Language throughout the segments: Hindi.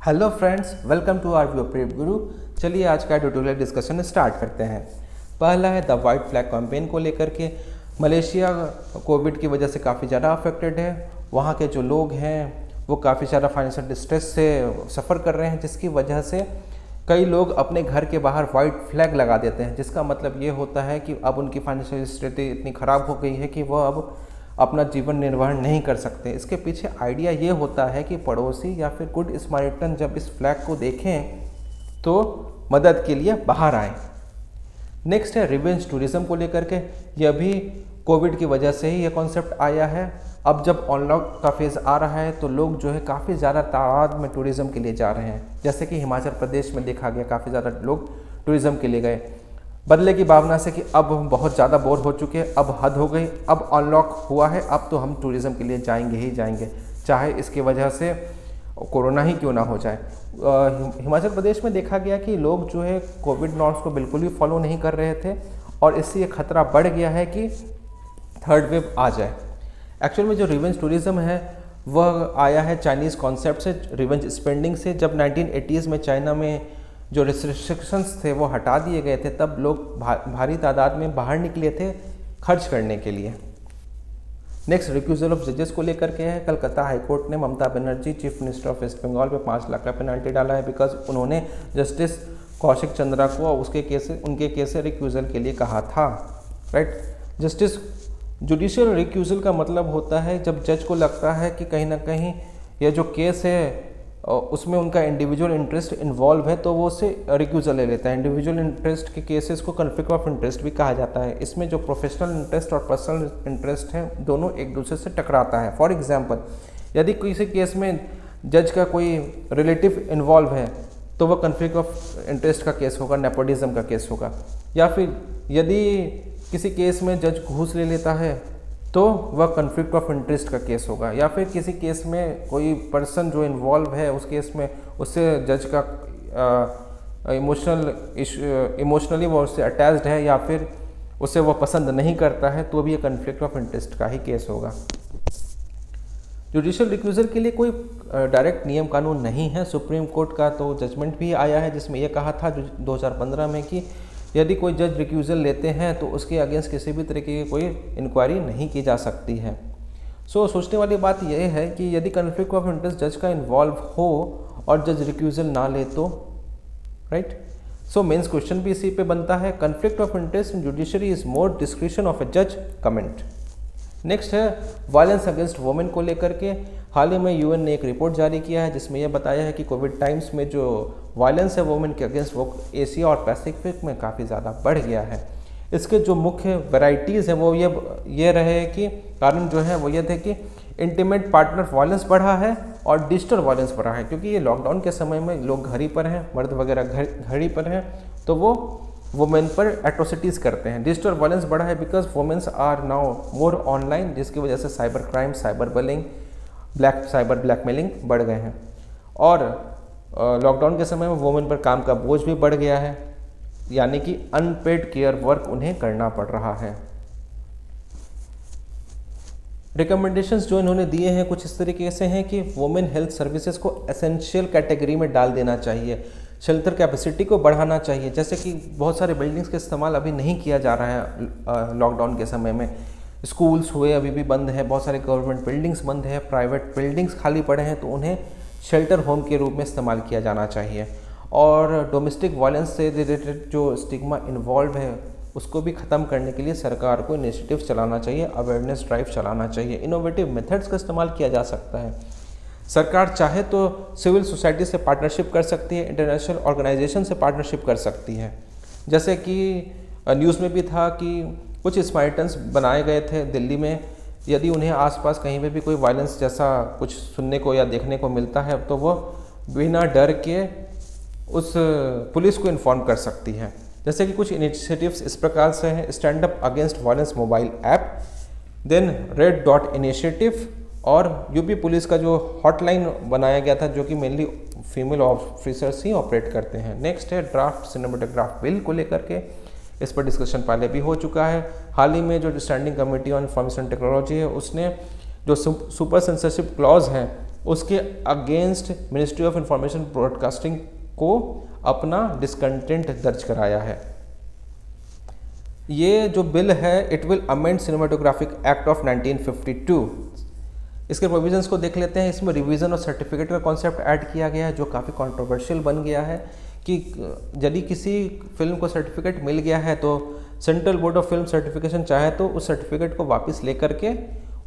Hello friends, welcome to our video Prep Guru. चलिए आज का ट्यूटोरियल डिस्कशन स्टार्ट करते हैं। पहला है द वाइट फ्लैग कैंपेन को लेकर के। मलेशिया कोविड की वजह से काफ़ी ज़्यादा अफेक्टेड है। वहाँ के जो लोग हैं वो काफ़ी ज़्यादा फाइनेंशियल डिस्ट्रेस से सफ़र कर रहे हैं, जिसकी वजह से कई लोग अपने घर के बाहर वाइट फ्लैग लगा देते हैं, जिसका मतलब ये होता है कि अब उनकी फाइनेंशियल स्थिति इतनी ख़राब हो गई है कि वह अब अपना जीवन निर्वाह नहीं कर सकते। इसके पीछे आइडिया ये होता है कि पड़ोसी या फिर गुड स्मार्टन जब इस फ्लैग को देखें तो मदद के लिए बाहर आएँ। नेक्स्ट है रिवेंज टूरिज्म को लेकर के। यह भी कोविड की वजह से ही यह कॉन्सेप्ट आया है। अब जब अनलॉक का फेज़ आ रहा है तो लोग जो है काफ़ी ज़्यादा तादाद में टूरिज़्म के लिए जा रहे हैं। जैसे कि हिमाचल प्रदेश में देखा गया, काफ़ी ज़्यादा लोग टूरिज़्म के लिए गए बदले की भावना से कि अब हम बहुत ज़्यादा बोर हो चुके हैं, अब हद हो गई, अब अनलॉक हुआ है, अब तो हम टूरिज़्म के लिए जाएंगे ही जाएंगे, चाहे इसकी वजह से कोरोना ही क्यों ना हो जाए। हिमाचल प्रदेश में देखा गया कि लोग जो है कोविड नॉर्म्स को बिल्कुल भी फॉलो नहीं कर रहे थे और इससे ये खतरा बढ़ गया है कि थर्ड वेव आ जाए। एक्चुअल में जो रिवेंज टूरिज़्म है वह आया है चाइनीज़ कॉन्सेप्ट से, रिवेंज स्पेंडिंग से। जब 1980s में चाइना में जो रिस्ट्रिक्शंस थे वो हटा दिए गए थे, तब लोग भारी तादाद में बाहर निकले थे खर्च करने के लिए। नेक्स्ट रिक्यूजल ऑफ जजेस को लेकर के है। कलकत्ता हाई कोर्ट ने Mamata Banerjee chief minister of West Bengal पे 5 लाख का पेनल्टी डाला है, बिकॉज उन्होंने जस्टिस कौशिक चंद्रा को उनके केस से रिक्यूजल के लिए कहा था। राइट। जस्टिस जुडिशियल रिक्यूजल का मतलब होता है जब जज को लगता है कि कहीं ना कहीं यह जो केस है उसमें उनका इंडिविजुअल इंटरेस्ट इन्वॉल्व है, तो वो उससे रिक्यूजल ले लेता है। इंडिविजुअल इंटरेस्ट के केसेस को कॉन्फ्लिक्ट ऑफ इंटरेस्ट भी कहा जाता है। इसमें जो प्रोफेशनल इंटरेस्ट और पर्सनल इंटरेस्ट है दोनों एक दूसरे से टकराता है। फॉर एग्जांपल, यदि किसी केस में जज का कोई रिलेटिव इन्वॉल्व है तो वह कॉन्फ्लिक्ट ऑफ इंटरेस्ट का केस होगा, नेपोटिज्म का केस होगा। या फिर यदि किसी केस में जज घूस ले लेता है तो वह कॉन्फ्लिक्ट ऑफ इंटरेस्ट का केस होगा। या फिर किसी केस में कोई पर्सन जो इन्वॉल्व है उस केस में उससे जज का इमोशनली वो उससे अटैच्ड है या फिर उसे वो पसंद नहीं करता है, तो भी ये कॉन्फ्लिक्ट ऑफ इंटरेस्ट का ही केस होगा। जुडिशियल रिक्यूजल के लिए कोई डायरेक्ट नियम कानून नहीं है। सुप्रीम कोर्ट का तो जजमेंट भी आया है जिसमें यह कहा था 2015 में कि यदि कोई जज रिक्यूजल लेते हैं तो उसके अगेंस्ट किसी भी तरीके की कोई इंक्वायरी नहीं की जा सकती है। सोचने वाली बात यह है कि यदि कॉन्फ्लिक्ट ऑफ इंटरेस्ट जज का इन्वॉल्व हो और जज रिक्यूजल ना ले तो, राइट। मेंस क्वेश्चन भी इसी पे बनता है। Conflict of interest in judiciary is more discretion of a जज कमेंट। नेक्स्ट है वायलेंस अगेंस्ट वुमेन को लेकर के। हाल ही में यूएन ने एक रिपोर्ट जारी किया है जिसमें यह बताया है कि कोविड टाइम्स में जो वायलेंस है वुमेन के अगेंस्ट वो एशिया और पैसिफिक में काफ़ी ज़्यादा बढ़ गया है। इसके जो मुख्य वैरायटीज़ हैं वो ये रहे कि कारण जो है वो ये थे कि इंटीमेट पार्टनर वायलेंस बढ़ा है और डिजिटल वायलेंस बढ़ा है, क्योंकि ये लॉकडाउन के समय में लोग घर ही पर हैं, मर्द वगैरह घर ही पर हैं, तो वो वुमेन पर एट्रोसिटीज़ करते हैं। डिजिटल वायलेंस बढ़ा है because womens are now more online, जिसकी वजह से cyber crime, cyber bullying, cyber blackmailing बढ़ गए हैं। और लॉकडाउन के समय में वुमेन पर काम का बोझ भी बढ़ गया है, यानी कि अनपेड केयर वर्क उन्हें करना पड़ रहा है। रिकमेंडेशंस जो इन्होंने दिए हैं कुछ इस तरीके से हैं कि वुमेन हेल्थ सर्विसेज को एसेंशियल कैटेगरी में डाल देना चाहिए, शेल्टर कैपेसिटी को बढ़ाना चाहिए। जैसे कि बहुत सारे बिल्डिंग्स का इस्तेमाल अभी नहीं किया जा रहा है लॉकडाउन के समय में। स्कूल्स हुए अभी भी बंद है, बहुत सारे गवर्नमेंट बिल्डिंग्स बंद है, प्राइवेट बिल्डिंग्स खाली पड़े हैं, तो उन्हें शेल्टर होम के रूप में इस्तेमाल किया जाना चाहिए। और डोमेस्टिक वायलेंस से रिलेटेड जो स्टिग्मा इन्वॉल्व है उसको भी ख़त्म करने के लिए सरकार को इनिशिएटिव चलाना चाहिए, अवेयरनेस ड्राइव चलाना चाहिए। इनोवेटिव मेथड्स का इस्तेमाल किया जा सकता है। सरकार चाहे तो सिविल सोसाइटी से पार्टनरशिप कर सकती है, इंटरनेशनल ऑर्गेनाइजेशन से पार्टनरशिप कर सकती है। जैसे कि न्यूज़ में भी था कि कुछ स्मार्टन्स बनाए गए थे दिल्ली में, यदि उन्हें आसपास कहीं पे भी कोई वायलेंस जैसा कुछ सुनने को या देखने को मिलता है तो वो बिना डर के उस पुलिस को इन्फॉर्म कर सकती है। जैसे कि कुछ इनिशिएटिव्स इस प्रकार से हैं: stand up against violence mobile app, then Red Dot initiative, और यूपी पुलिस का जो हॉटलाइन बनाया गया था जो कि मेनली फीमेल ऑफिसर्स ही ऑपरेट करते हैं। नेक्स्ट है ड्राफ्ट सिनेमेटोग्राफ बिल को लेकर के। इस पर डिस्कशन पहले भी हो चुका है। हाल ही में जो standing committee on information technology है उसने जो सुपर सेंसरशिप क्लॉज हैं उसके against ministry of information broadcasting को अपना डिसकंटेंट दर्ज कराया है। ये जो बिल है it will amend cinematographic act of 1952। इसके प्रोविजंस को देख लेते हैं। इसमें रिवीजन और सर्टिफिकेट का कॉन्सेप्ट ऐड किया गया है जो काफ़ी कंट्रोवर्शियल बन गया है कि यदि किसी फिल्म को सर्टिफिकेट मिल गया है तो central board of film certification चाहे तो उस सर्टिफिकेट को वापस लेकर के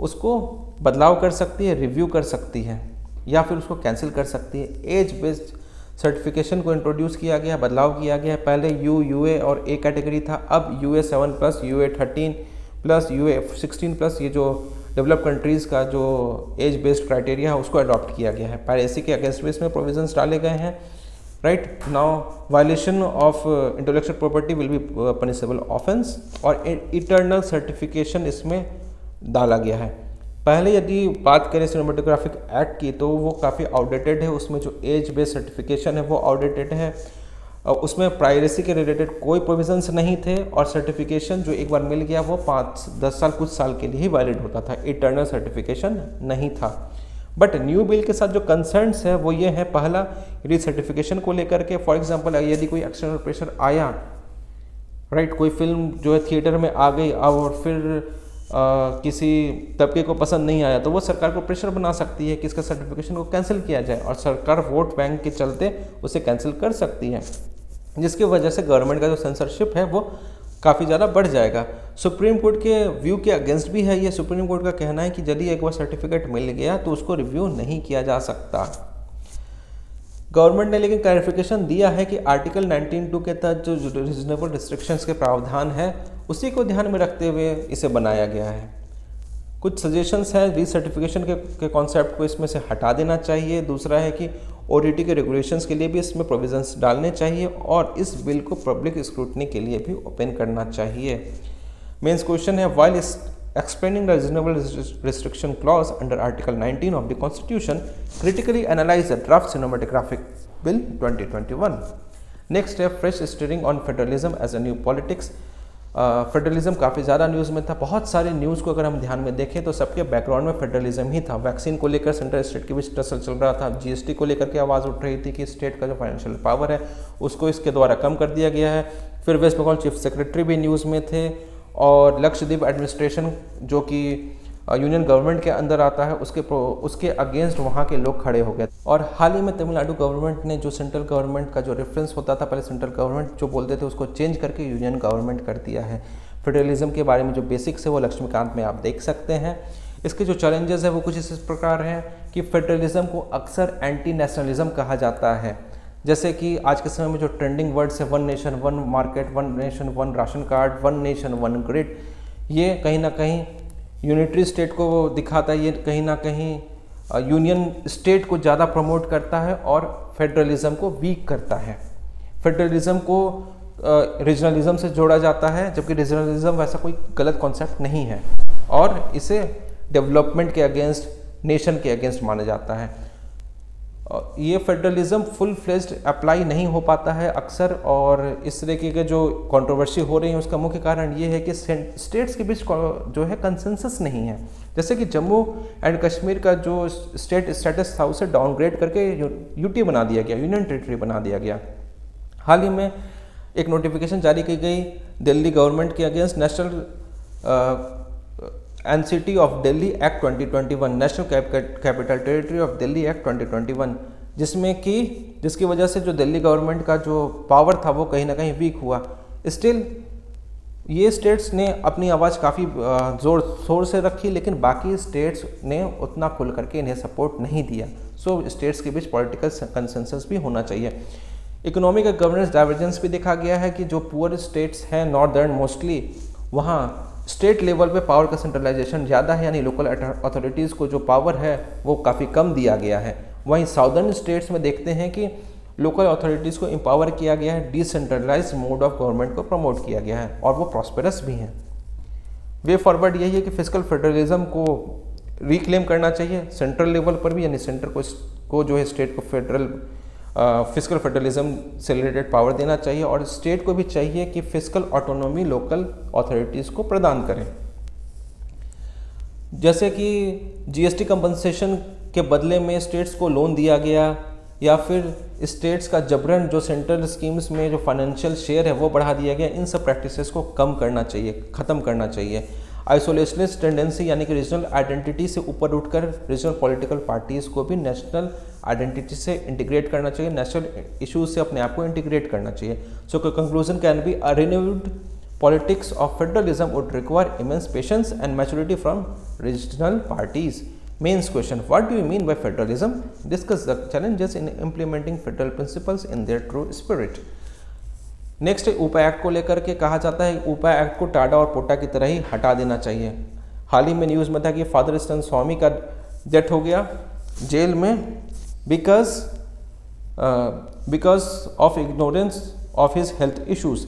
उसको बदलाव कर सकती है, रिव्यू कर सकती है या फिर उसको कैंसिल कर सकती है। एज बेस्ड सर्टिफिकेशन को इंट्रोड्यूस किया गया, बदलाव किया गया। पहले यूए और ए कैटेगरी था, अब UA7+, UA13+, UA16+, ये जो डेवलप कंट्रीज़ का जो एज बेस्ड क्राइटेरिया है उसको अडॉप्ट किया गया है। पायरेसी के अगेंस्ट भी इसमें प्रोविजंस डाले गए हैं। Right now violation of intellectual property will be punishable offence और इटर्नल सर्टिफिकेशन इसमें डाला गया है। पहले यदि बात करें सिनेमेटोग्राफिक एक्ट की तो वो काफ़ी आउटडेटेड है। उसमें जो एज बेस्ड सर्टिफिकेशन है वो आउटडेटेड है। उसमें प्राइवेसी के रिलेटेड कोई प्रोविजंस नहीं थे और सर्टिफिकेशन जो एक बार मिल गया वो 5-10 साल कुछ साल के लिए ही वैलिड होता था, इटर्नल सर्टिफिकेशन नहीं था। बट न्यू बिल के साथ जो कंसर्न्स है वो ये है, पहला यदि सर्टिफिकेशन को लेकर के फॉर एग्जांपल यदि कोई एक्सटर्नल प्रेशर आया, राइट, कोई फिल्म जो है थिएटर में आ गई और फिर किसी तबके को पसंद नहीं आया तो वो सरकार को प्रेशर बना सकती है कि इसका सर्टिफिकेशन को कैंसिल किया जाए और सरकार वोट बैंक के चलते उसे कैंसिल कर सकती है, जिसकी वजह से गवर्नमेंट का जो सेंसरशिप है वो काफ़ी ज़्यादा बढ़ जाएगा। सुप्रीम कोर्ट के व्यू के अगेंस्ट भी है ये। सुप्रीम कोर्ट का कहना है कि यदि एक बार सर्टिफिकेट मिल गया तो उसको रिव्यू नहीं किया जा सकता। गवर्नमेंट ने लेकिन क्लैरिफिकेशन दिया है कि आर्टिकल 19(2) के तहत जो रीजनेबल रिस्ट्रिक्शंस के प्रावधान है उसी को ध्यान में रखते हुए इसे बनाया गया है। कुछ सजेशंस हैं, रीसर्टिफिकेशन के कॉन्सेप्ट को इसमें से हटा देना चाहिए। दूसरा है कि ODT के रेगुलेशंस के लिए भी इसमें प्रोविजंस डालने चाहिए और इस बिल को पब्लिक स्क्रूटनी के लिए भी ओपन करना चाहिए। मेंस क्वेश्चन है, while explaining the reasonable restriction clause under Article 19 of the Constitution, critically analyze the draft cinematographic bill 2021. Next है fresh steering on federalism as a new politics. Federalism काफ़ी ज़्यादा न्यूज़ में था। बहुत सारे न्यूज़ को अगर हम ध्यान में देखें तो सबके बैकग्राउंड में फेडरलिज्म ही था। वैक्सीन को लेकर सेंट्रल स्टेट के बीच टसल चल रहा था। GST को लेकर के आवाज़ उठ रही थी कि स्टेट का जो फाइनेंशियल पावर है उसको इसके द्वारा कम कर दिया गया है। फिर वेस्ट बंगाल चीफ सेक्रेटरी भी न्यूज़ में थे और लक्षद्वीप एडमिनिस्ट्रेशन जो कि यूनियन गवर्नमेंट के अंदर आता है उसके अगेंस्ट वहाँ के लोग खड़े हो गए। और हाल ही में तमिलनाडु गवर्नमेंट ने जो सेंट्रल गवर्नमेंट का जो रेफरेंस होता था, पहले सेंट्रल गवर्नमेंट जो बोलते थे उसको चेंज करके यूनियन गवर्नमेंट कर दिया है। फेडरलिज्म के बारे में जो बेसिक्स है वो लक्ष्मीकांत में आप देख सकते हैं। इसके जो चैलेंजेस है वो कुछ इस प्रकार हैं कि फेडरलिज्म को अक्सर एंटी नेशनलिज्म कहा जाता है। जैसे कि आज के समय में जो ट्रेंडिंग वर्ड्स है, one nation one market, one nation one ration card, one nation one grid, ये कहीं ना कहीं यूनिटरी स्टेट को दिखाता है। ये कहीं ना कहीं यूनियन स्टेट को ज़्यादा प्रमोट करता है और फेडरलिज्म को वीक करता है। फेडरलिज्म को रीजनलिज्म से जोड़ा जाता है, जबकि रीजनलिज्म वैसा कोई गलत कॉन्सेप्ट नहीं है और इसे डेवलपमेंट के अगेंस्ट, नेशन के अगेंस्ट माना जाता है। ये फेडरलिज्म फुल फ्लेज्ड अप्लाई नहीं हो पाता है अक्सर, और इस तरीके के जो कंट्रोवर्सी हो रही है उसका मुख्य कारण ये है कि स्टेट्स के बीच जो है कंसेंसस नहीं है। जैसे कि जम्मू एंड कश्मीर का जो स्टेट स्टेटस था उसे डाउनग्रेड करके यूटी बना दिया गया, यूनियन टेरिटरी बना दिया गया। हाल ही में एक नोटिफिकेशन जारी की गई दिल्ली गवर्नमेंट के against national NCT of Delhi act 2021, national capital territory of Delhi act 2021, जिसकी वजह से जो दिल्ली गवर्नमेंट का जो पावर था वो कहीं ना कहीं वीक हुआ। स्टिल ये स्टेट्स ने अपनी आवाज़ काफ़ी ज़ोर शोर से रखी, लेकिन बाकी स्टेट्स ने उतना खुल करके इन्हें सपोर्ट नहीं दिया। सो स्टेट्स के बीच पॉलिटिकल कंसेंसस भी होना चाहिए। इकोनॉमिक गवर्नेंस डाइवर्जेंस भी देखा गया है कि जो पुअर स्टेट्स हैं नॉर्दर्न मोस्टली, वहाँ स्टेट लेवल पे पावर का सेंट्रलाइजेशन ज़्यादा है, यानी लोकल अथॉरिटीज़ को जो पावर है वो काफ़ी कम दिया गया है। वहीं साउदर्न स्टेट्स में देखते हैं कि लोकल अथॉरिटीज़ को एम्पावर किया गया है, डिसेंट्रलाइज मोड ऑफ गवर्नमेंट को प्रमोट किया गया है और वो प्रॉस्पेरस भी हैं। वे फॉरवर्ड यही है कि फिजिकल फेडरलिज्म को रिक्लेम करना चाहिए सेंट्रल लेवल पर भी, यानी सेंटर को जो है स्टेट को फेडरल फिजिकल फेडरलिज्म से रिलेटेड पावर देना चाहिए और स्टेट को भी चाहिए कि फिजिकल ऑटोनॉमी लोकल अथॉरिटीज़ को प्रदान करें। जैसे कि GST कंपनसेशन के बदले में स्टेट्स को लोन दिया गया, या फिर स्टेट्स का जबरन जो सेंट्रल स्कीम्स में जो फाइनेंशियल शेयर है वो बढ़ा दिया गया, इन सब प्रैक्टिसेस को कम करना चाहिए, ख़त्म करना चाहिए। आइसोलेशनिस्ट टेंडेंसी यानी कि रीजनल आइडेंटिटी से ऊपर उठकर रीजनल पॉलिटिकल पार्टीज़ को भी नेशनल आइडेंटिटी से इंटीग्रेट करना चाहिए, नेशनल इश्यूज से अपने आप को इंटीग्रेट करना चाहिए। So conclusion can be a renewed politics of federalism would require immense patience and maturity from regional parties. Mains question: What do you mean by federalism? Discuss the challenges in implementing federal principles in their true spirit. Next UAPA act को लेकर के कहा जाता है ऊपा एक्ट को टाडा और पोटा की तरह ही हटा देना चाहिए। हाल ही में न्यूज़ में था कि फादर स्तन स्वामी का डेथ हो गया जेल में because of ignorance of his health issues.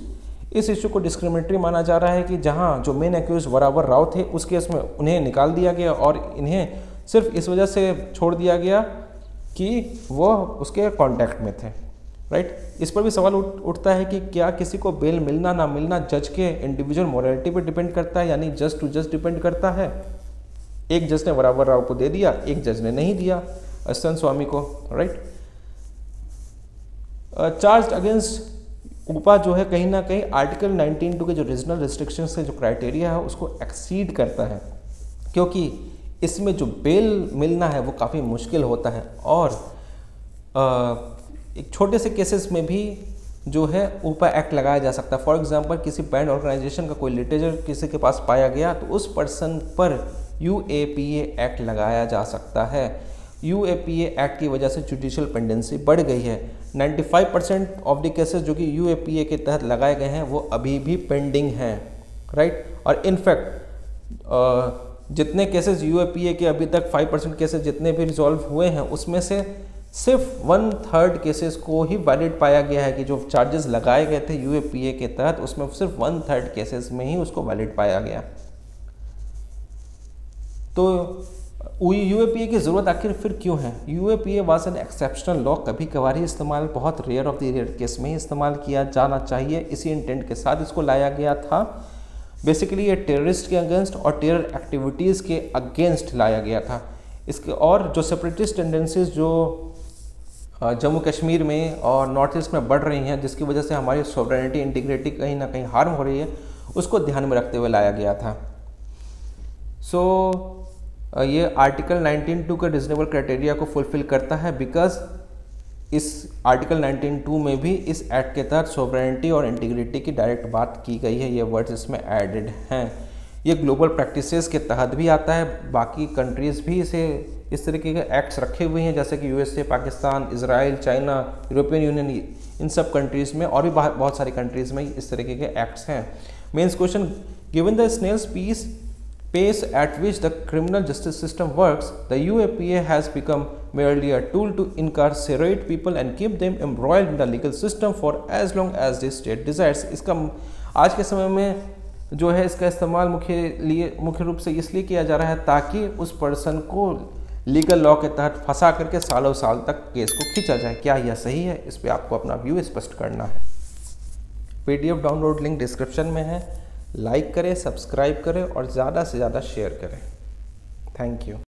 इस इशू को डिस्क्रिमिनेटरी माना जा रहा है कि जहां जो मेन एक्यूज वरावर राव थे उस केस में उन्हें निकाल दिया गया और इन्हें सिर्फ इस वजह से छोड़ दिया गया कि वो उसके कांटेक्ट में थे, राइट। इस पर भी सवाल उठता है कि क्या किसी को बेल मिलना ना मिलना जज के इंडिविजुअल मोरालिटी पर डिपेंड करता है, यानी जज टू जज डिपेंड करता है। एक जज ने वरावर राव को दे दिया, एक जज ने नहीं दिया स्तन स्वामी को, राइट। चार्ज अगेंस्ट ऊपा जो है कहीं ना कहीं आर्टिकल 19(2) के जो रीजनल रिस्ट्रिक्शंस है, जो क्राइटेरिया है उसको एक्सीड करता है, क्योंकि इसमें जो बेल मिलना है वो काफ़ी मुश्किल होता है और एक छोटे से केसेस में भी जो है ऊपा एक्ट लगाया जा सकता है। फॉर एग्जांपल किसी बैंड ऑर्गेनाइजेशन का कोई लिटरेचर किसी के पास पाया गया तो उस पर्सन पर UAPA एक्ट लगाया जा सकता है। UAPA एक्ट की वजह से जुडिशियल पेंडेंसी बढ़ गई है। 95% ऑफ द केसेस जो कि UAPA के तहत लगाए गए हैं वो अभी भी पेंडिंग हैं, राइट। और इनफैक्ट जितने केसेस UAPA के अभी तक 5% केसेस जितने भी रिजॉल्व हुए हैं उसमें से सिर्फ 1/3 केसेस को ही वैलिड पाया गया है कि जो चार्जेस लगाए गए थे UAPA के तहत उसमें सिर्फ 1/3 केसेस में ही उसको वैलिड पाया गया। तो UAPA की ज़रूरत आखिर फिर क्यों है? UAPA was an exceptional law, कभी कभार ही इस्तेमाल, बहुत rare of the rare case में ही इस्तेमाल किया जाना चाहिए। इसी इंटेंट के साथ इसको लाया गया था। बेसिकली ये टेररिस्ट के अगेंस्ट और टेरर एक्टिविटीज़ के अगेंस्ट लाया गया था। इसके और जो सेपरेटिस्ट टेंडेंसीज जो जम्मू कश्मीर में और नॉर्थ ईस्ट में बढ़ रही हैं, जिसकी वजह से हमारी सॉवरेनिटी इंटीग्रिटी कहीं ना कहीं हार्म हो रही है, उसको ध्यान में रखते हुए लाया गया था। ये आर्टिकल 19(2) का रीजनेबल क्राइटेरिया को फुलफिल करता है, बिकॉज इस आर्टिकल 19(2) में भी इस एक्ट के तहत सॉवरेनिटी और इंटीग्रिटी की डायरेक्ट बात की गई है। ये वर्ड्स इसमें एडेड हैं। ये ग्लोबल प्रैक्टिसेस के तहत भी आता है। बाकी कंट्रीज़ भी इस तरीके के एक्ट्स रखे हुए हैं, जैसे कि USA, Pakistan, Israel, China, European union, इन सब कंट्रीज़ में और भी बहुत सारी कंट्रीज़ में इस तरीके के एक्ट्स हैं। Mains question: given the snail's pace at which the criminal justice system works, the UAPA has become merely a tool to incarcerate people and keep them embroiled in the legal system for as long as the state desires. इसका आज के समय में जो है इसका इस्तेमाल मुख्य रूप से इसलिए किया जा रहा है ताकि उस पर्सन को लीगल लॉ के तहत फंसा करके सालों साल तक केस को खींचा जाए। क्या यह सही है? इस पर आपको अपना व्यू स्पष्ट करना है। PDF डाउनलोड लिंक डिस्क्रिप्शन में है। लाइक करें, सब्सक्राइब करें और ज़्यादा से ज़्यादा शेयर करें। Thank you.